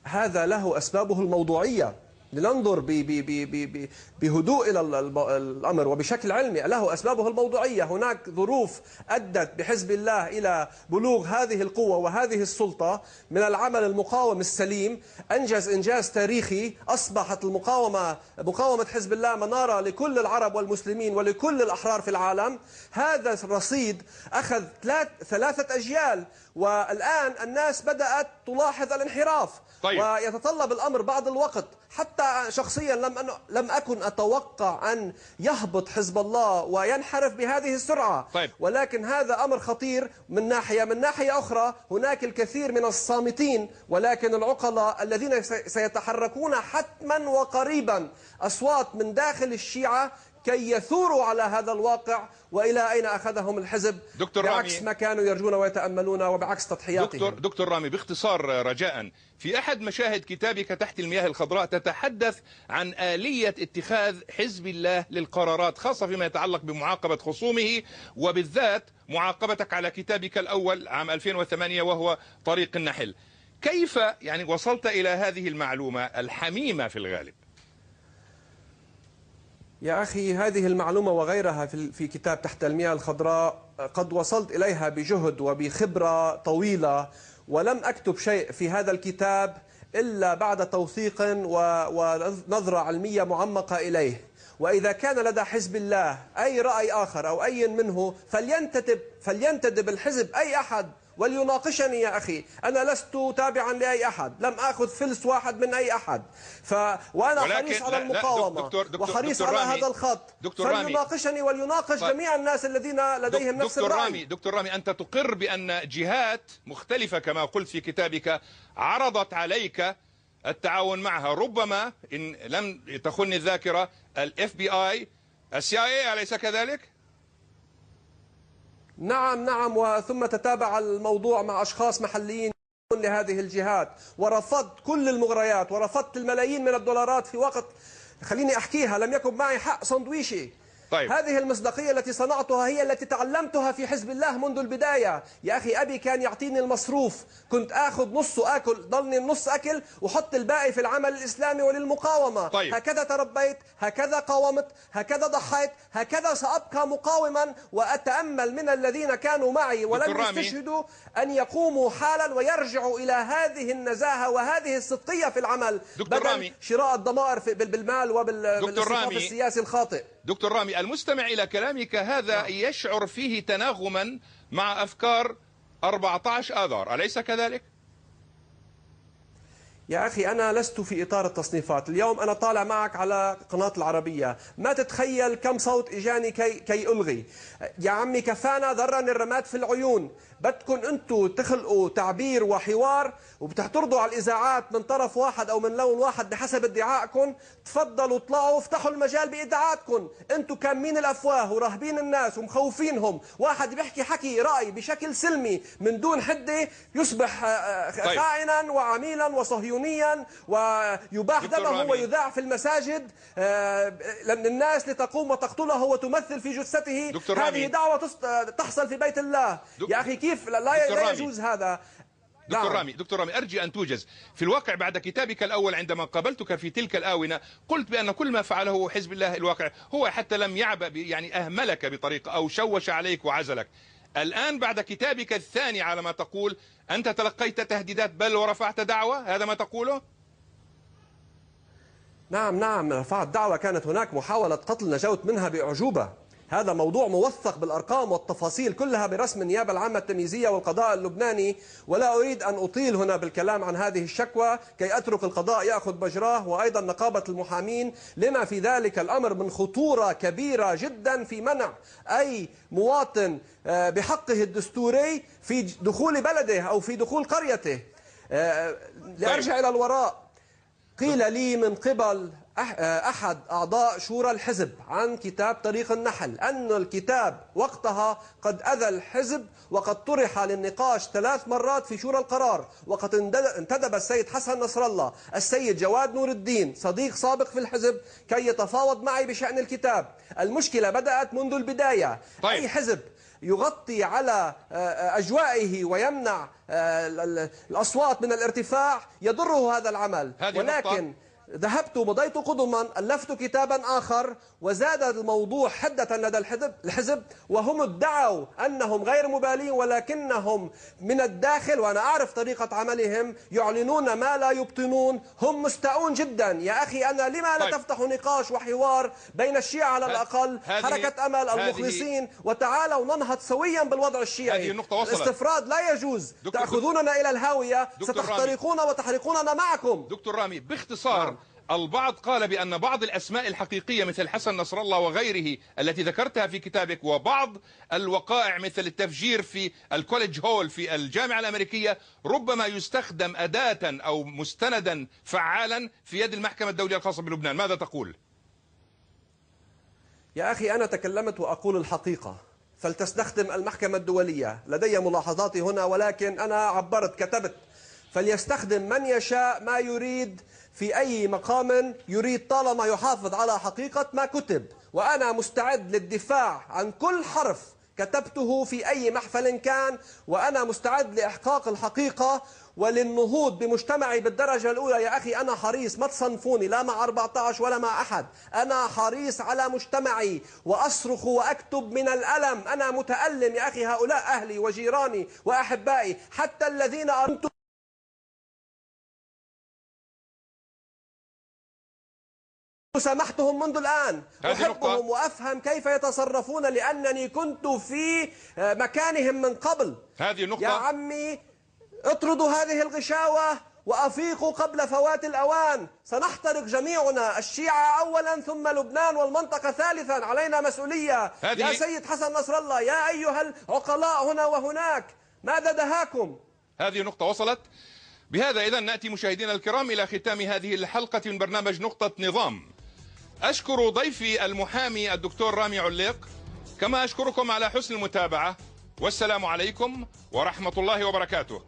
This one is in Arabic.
هذا له أسبابه الموضوعية. لننظر بهدوء إلى الأمر وبشكل علمي. له أسبابه الموضوعية. هناك ظروف أدت بحزب الله إلى بلوغ هذه القوة وهذه السلطة من العمل المقاوم السليم. أنجز إنجاز تاريخي. أصبحت مقاومة حزب الله منارة لكل العرب والمسلمين ولكل الأحرار في العالم. هذا الرصيد أخذ 3 أجيال، والآن الناس بدأت تلاحظ الانحراف. طيب. ويتطلب الأمر بعض الوقت. حتى شخصيا لم أكن أتوقع أن يهبط حزب الله وينحرف بهذه السرعة. طيب. ولكن هذا أمر خطير من ناحية أخرى هناك الكثير من الصامتين، ولكن العقلاء الذين سيتحركون حتما وقريبا أصوات من داخل الشيعة كي يثوروا على هذا الواقع. وإلى أين أخذهم الحزب؟ بعكس ما كانوا يرجون ويتأملون وبعكس تضحياتهم. دكتور رامي، باختصار رجاء، في أحد مشاهد كتابك تحت المياه الخضراء تتحدث عن آلية اتخاذ حزب الله للقرارات، خاصة فيما يتعلق بمعاقبة خصومه، وبالذات معاقبتك على كتابك الأول عام 2008 وهو طريق النحل. كيف وصلت إلى هذه المعلومة الحميمة في الغالب؟ يا أخي، هذه المعلومة وغيرها في كتاب تحت المياه الخضراء قد وصلت إليها بجهد وبخبرة طويلة، ولم أكتب شيء في هذا الكتاب إلا بعد توثيق ونظرة علمية معمقة إليه. وإذا كان لدى حزب الله أي رأي آخر أو أي منه فلينتدب الحزب أي أحد وليناقشني. يا أخي، أنا لست تابعا لأي أحد، لم أخذ فلس واحد من أي أحد، وأنا حريص على المقاومة وحريص على هذا الخط. فليناقشني وليناقش جميع الناس الذين لديهم نفس الرأي. دكتور رامي، أنت تقر بأن جهات مختلفة كما قلت في كتابك عرضت عليك التعاون معها، ربما إن لم تخني الذاكرة FBI CIA، أليس كذلك؟ نعم، وثم تتابع الموضوع مع أشخاص محليين لهذه الجهات، ورفضت كل المغريات ورفضت الملايين من الدولارات في وقت، خليني أحكيها، لم يكن معي حق سندويشي. طيب. هذه المصداقية التي صنعتها هي التي تعلمتها في حزب الله منذ البداية. يا أخي، أبي كان يعطيني المصروف، كنت أخذ نصه أكل، ضلني النص أكل وحط الباقي في العمل الإسلامي وللمقاومة. طيب. هكذا تربيت، هكذا قاومت، هكذا ضحيت، هكذا سأبقى مقاوما. وأتأمل من الذين كانوا معي ولم يستشهدوا أن يقوموا حالا ويرجعوا إلى هذه النزاهة وهذه الصدقية في العمل، بدل شراء الضمائر بالمال وبالصفاف السياسي الخاطئ. دكتور رامي، المستمع إلى كلامك هذا يشعر فيه تناغما مع أفكار 14 آذار، أليس كذلك؟ يا أخي، أنا لست في إطار التصنيفات. اليوم أنا طالع معك على قناة العربية، ما تتخيل كم صوت إجاني كي ألغي. يا عمي، كفانا ذرني الرماد في العيون. بدكم أنتوا تخلقوا تعبير وحوار وبتعترضوا على الإذاعات من طرف واحد أو من لون واحد بحسب ادعائكم. تفضلوا اطلعوا افتحوا المجال بإدعاءاتكم. أنتوا كامين الأفواه وراهبين الناس ومخوفينهم. واحد بيحكي حكي رأي بشكل سلمي من دون حدة يصبح خائنا وعميلا وصهيونيا ويباح دمه ويذاع في المساجد للناس لتقوم وتقتله وتمثل في جثته. هذه دعوة تحصل في بيت الله. يا أخي، كيف لا يجوز هذا؟ دكتور رامي، أرجي أن توجز. في الواقع بعد كتابك الأول عندما قابلتك في تلك الآونة قلت بأن كل ما فعله حزب الله الواقع هو حتى لم يعبأ أهملك بطريقة أو شوش عليك وعزلك. الآن بعد كتابك الثاني على ما تقول أنت تلقيت تهديدات بل ورفعت دعوة، هذا ما تقوله؟ نعم، رفعت دعوة. كانت هناك محاولة قتل نجوت منها بأعجوبة. هذا موضوع موثق بالأرقام والتفاصيل كلها برسم النيابة العامة التمييزية والقضاء اللبناني، ولا أريد أن أطيل هنا بالكلام عن هذه الشكوى كي أترك القضاء يأخذ مجراه، وأيضا نقابة المحامين، لما في ذلك الأمر من خطورة كبيرة جدا في منع أي مواطن بحقه الدستوري في دخول بلده أو في دخول قريته. لأرجع إلى الوراء، قيل لي من قبل أحد أعضاء شورى الحزب عن كتاب طريق النحل أن الكتاب وقتها قد أذى الحزب وقد طرح للنقاش 3 مرات في شورى القرار، وقد انتدب السيد حسن نصر الله السيد جواد نور الدين صديق سابق في الحزب كي يتفاوض معي بشأن الكتاب. المشكلة بدأت منذ البداية. طيب. أي حزب يغطي على أجوائه ويمنع الأصوات من الارتفاع يضره هذا العمل. ولكن ذهبت مضيت قدما، ألفت كتابا آخر وزاد الموضوع حدة لدى الحزب، وهم ادعوا أنهم غير مبالين، ولكنهم من الداخل وأنا أعرف طريقة عملهم يعلنون ما لا يبطنون. هم مستاءون جدا. يا أخي أنا لما لا تفتح نقاش وحوار بين الشيعة على الأقل، حركة أمل، المخلصين، وتعالوا ننهض سويا بالوضع الشيعي. الاستفراد لا يجوز. تأخذوننا إلى الهاوية، ستخترقون وتحرقوننا معكم. دكتور رامي باختصار، البعض قال بأن بعض الأسماء الحقيقية مثل حسن نصر الله وغيره التي ذكرتها في كتابك، وبعض الوقائع مثل التفجير في الكوليدج هول في الجامعة الأمريكية ربما يستخدم أداة أو مستندا فعالا في يد المحكمة الدولية الخاصة بلبنان. ماذا تقول؟ يا أخي أنا تكلمت وأقول الحقيقة، فلتستخدم المحكمة الدولية. لدي ملاحظاتي هنا، ولكن أنا عبرت كتبت. فليستخدم من يشاء ما يريد في أي مقام يريد، طالما يحافظ على حقيقة ما كتب. وأنا مستعد للدفاع عن كل حرف كتبته في أي محفل كان، وأنا مستعد لإحقاق الحقيقة وللنهوض بمجتمعي بالدرجة الأولى. يا أخي أنا حريص، ما تصنفوني لا مع 14 ولا مع أحد. أنا حريص على مجتمعي وأصرخ وأكتب من الألم. أنا متألم يا أخي، هؤلاء أهلي وجيراني وأحبائي، حتى الذين أنتم سامحتهم منذ الآن. أحبهم وأفهم كيف يتصرفون لأنني كنت في مكانهم من قبل. هذه نقطة. يا عمي اطردوا هذه الغشاوة وأفيقوا قبل فوات الأوان. سنحترق جميعنا، الشيعة أولا ثم لبنان والمنطقة ثالثا. علينا مسؤولية. يا سيد حسن نصر الله، يا أيها العقلاء هنا وهناك، ماذا دهاكم؟ هذه نقطة وصلت. بهذا إذن نأتي مشاهدينا الكرام إلى ختام هذه الحلقة من برنامج نقطة نظام. أشكر ضيفي المحامي الدكتور رامي عليق، كما أشكركم على حسن المتابعة، والسلام عليكم ورحمة الله وبركاته.